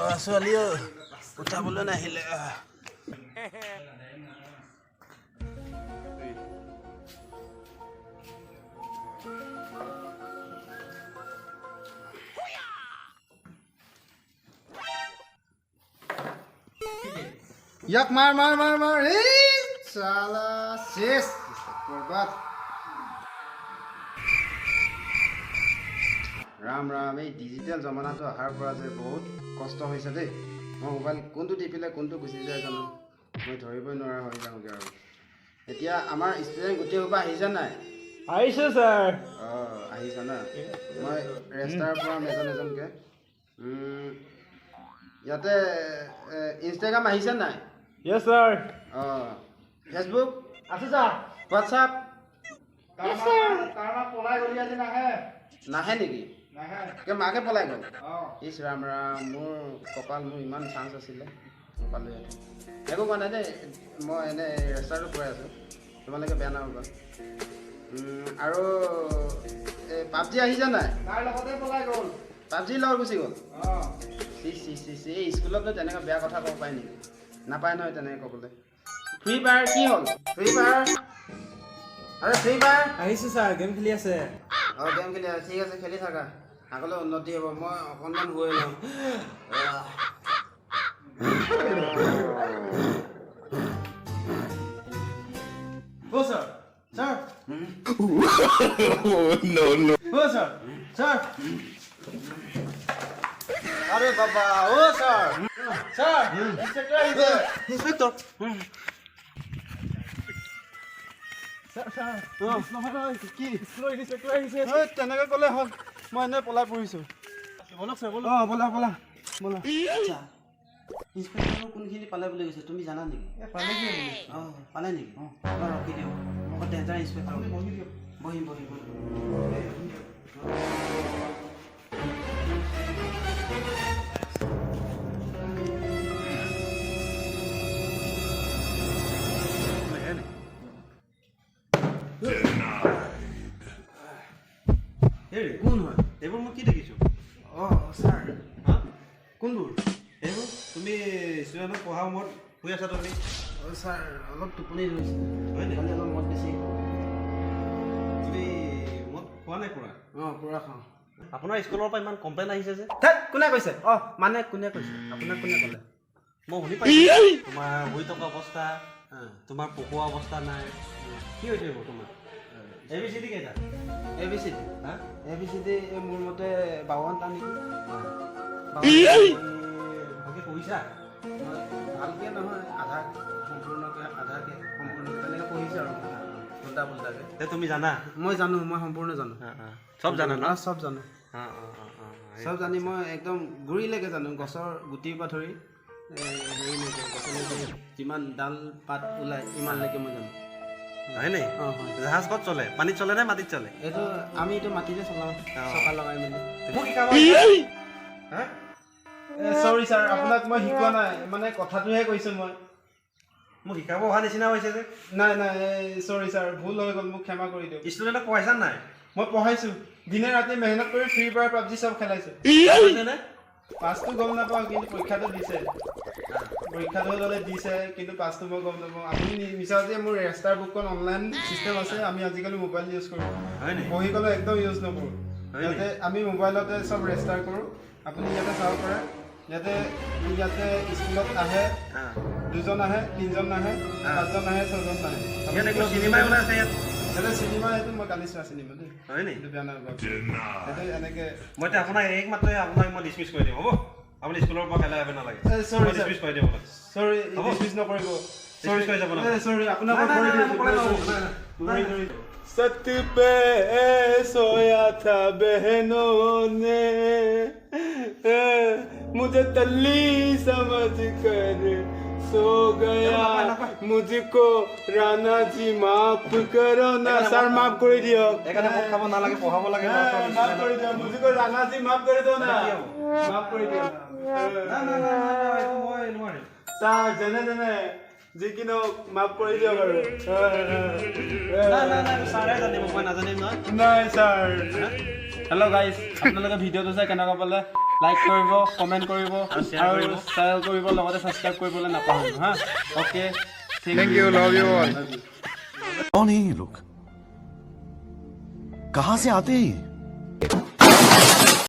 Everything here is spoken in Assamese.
ল'ৰা ছোৱালীও উঠাবলৈ নাহিলে ইয়াক মাৰ মাৰ মাৰ মাৰ এই চালা শেষ বৰবাদ ৰাম ৰাম এই ডিজিটেল জমানাটো অহাৰ পৰা যে বহুত কষ্ট হৈছে দেই মই মোবাইল কোনটো টিপিলে কোনটো গুচি যায় জানো মই ধৰিবই নোৱাৰা হৈ যাওঁগৈ আৰু এতিয়া আমাৰ ষ্টুডেণ্ট গোটেই সোপা আহিছে নাই আহিছে ছাৰ আহিছা না মই ৰেষ্টাৰ পৰা এজন এজনকৈ ইয়াতে ইনষ্টাগ্ৰাম আহিছে নাই য়েছ ছাৰ ফেচবুক আছে ছাৰ হোৱাটছআপ কাৰোবাৰ পলাই গলি আজি নাহে নেকি নাহে মাকে পলাই গ'ল ইছ ৰাম ৰাম মোৰ কপাল মোৰ ইমান চান্স আছিলে নাপালোঁ একো কোৱা নাই দেই মই এনেই ৰেষ্টাৰটো কৈ আছোঁ তোমালোকে বেয়া নাপাবা আৰু এই পাবজি আহিছে নাই তাৰ লগতে পলাই গ'ল পাবজিৰ লগত গুচি গ'ল এই স্কুলতনো তেনেকৈ বেয়া কথা ক'ব পাৰে নেকি নাপায় নহয় তেনেকৈ ক'বলৈ ফ্ৰী ফায়াৰ কি হ'ল ফ্ৰী ফায়াৰ আৰে ফ্ৰী ফায়াৰ আহিছে ছাৰ গেম খেলি আছে গেম খেলি আছে ঠিক আছে খেলি থাকা আগলৈ উন্নতি হ'ব মই অকণমান গৈ লওঁ ছাৰ ছাৰ ছাৰ ছাৰ আৰে বাবা ও স্যাৰ স্যাৰ ইন্সপেক্টৰ আহিছে ইন্সপেক্টৰ স্যাৰ স্যাৰ নহয় কি স্কুলৰ ইন্সপেক্টৰ আহিছে তেনেকৈ ক'লে হ'ল মই এনে পলাই পৰিছোঁ বলক স্যাৰ বলক বলা বলা বলা আচ্ছা ইন্সপেক্টৰ কোনখিনি পালে বুলি কৈছে তুমি জানা নেকি পালে কি পালে নেকি ৰখি দিয়ক মই ডেঞ্জাৰ ইন্সপেক্টৰ বহিম বহিম কোন হয় এইবোৰ মই কি দেখিছোঁ ছাৰ কোনবোৰ এইবোৰ তুমি ষ্টুডেণ্টক পঢ়া সময়ত শুই আছা তুমি ছাৰ অলপ টোপনি ধৰিছে হয় নেকি অলপ মদ বেছি তুমি মদ খোৱা নাই পুৰা পুৰা খাওঁ আপোনাৰ স্কুলৰ পৰা ইমান কমপ্লেইন আহিছে যে কোনে কৈছে মানে কোনে কৈছে আপোনাক কোনে ক'লে মই শুনি পাইছোঁ তোমাৰ শুই থকা অৱস্থা তোমাৰ পকোৱা অৱস্থা নাই কি হৈছে এইবোৰ তোমাৰ ABCD কেইটা ABCD ABCD মোৰ মতে 52টা নেকি ভালকৈ পঢ়িছা ভালকৈ নহয় আধা সম্পূৰ্ণকৈ আধাকৈ সম্পূৰ্ণকৈ তেনেকৈ পঢ়িছে আৰু উল্টা পুল্টাকৈ তুমি জানা মই জানো মই সম্পূৰ্ণ জানো চব জানা ন চব জানো চব জানি মই একদম গুৰিলৈকে জানো গছৰ গুটিৰ পৰা ধৰি হেৰিলৈকে গছলৈকে যিমান ডাল পাত ওলায় ইমানলৈকে মই জানো হয় নে জাহাজ ক'ত চলে পানীত চলে নে মাটিত চলে এইটো আমি এইটো মাটিতে চলাওঁ চকা লগাই মেলি মোক শিকাব চৰি ছাৰ আপোনাক মই শিকোৱা নাই মানে কথাটোহে কৈছোঁ মই মোক শিকাব অহা নিচিনা হৈছে যে নাই নাই চৰি ছাৰ ভুল হৈ গ'ল মোক ক্ষমা কৰি দিয়ক ষ্টুডেণ্টক পঢ়াইছা নাই মই পঢ়াইছোঁ দিনে ৰাতি মেহনত কৰি ফ্ৰী ফায়াৰ পাবজি চব খেলাইছোঁ পাছটো গম নাপাওঁ কিন্তু পৰীক্ষাটো দিছে পৰীক্ষাটো ল'লে দিছে কিন্তু পাছটো মই গম নাপাওঁ আপুনি মিছা যে মোৰ ৰেষ্টাৰ বুকখন অনলাইন চিষ্টেম আছে আমি আজিকালি মোবাইল ইউজ কৰোঁ বহি গ'লে একদম ইউজ নকৰোঁ ইয়াতে আমি মোবাইলতে চব ৰেষ্টাৰ কৰোঁ আপুনি ইয়াতে চাব পাৰে ইয়াতে স্কুলত আহে 2জন আহে 3জন নাহে 5জন আহে 6জন নাহে চিনেমাই ওলাইছে ইয়াত এটা চিনেমা এইটো মই কালি চোৱা চিনেমা দেই হয় নি বেয়া নাপাব এইটো এনেকৈ মই এতিয়া আপোনাক একমাত্ৰ আপোনাক মই ডিছমিছ কৰি দিম হ'ব আপুনি স্কুলৰ পৰা খেলাই আহিব নালাগে চৰি ডিছমিছ কৰি দিম আপোনাক চৰি ডিছমিছ নকৰিব ডিছমিছ কৰি যাব নালাগে চৰি আপোনাক सत पे सोया था बहनों ने मुझे तल्ली समझ कर सो गया मुझको राणा जी माफ करो ना सर माफ कर दियो एकाने मत खाबो ना लागे पहाबो लागे माफ कर दियो मुझको राणा जी माफ कर दो ना माफ कर दियो ना ना ना एतो মই নোৱাৰি सर जने जने যিকিনো মাফ কৰি দিয়ক আৰু ছাৰে জানিব মই নাজানিম নহয় নাই ছাৰ হেল্ল' গাইজ আপোনালোকে ভিডিঅ'টো চাই কেনেকুৱা পালে লাইক কৰিব, কমেণ্ট কৰিব আৰু শ্বেয়াৰ কৰিব, লগতে ছাবস্ক্ৰাইব কৰিবলৈ নাপাহৰিব হা। Okay, Thank you, love you all. कौन है ये लोग? कहां से आते हैं?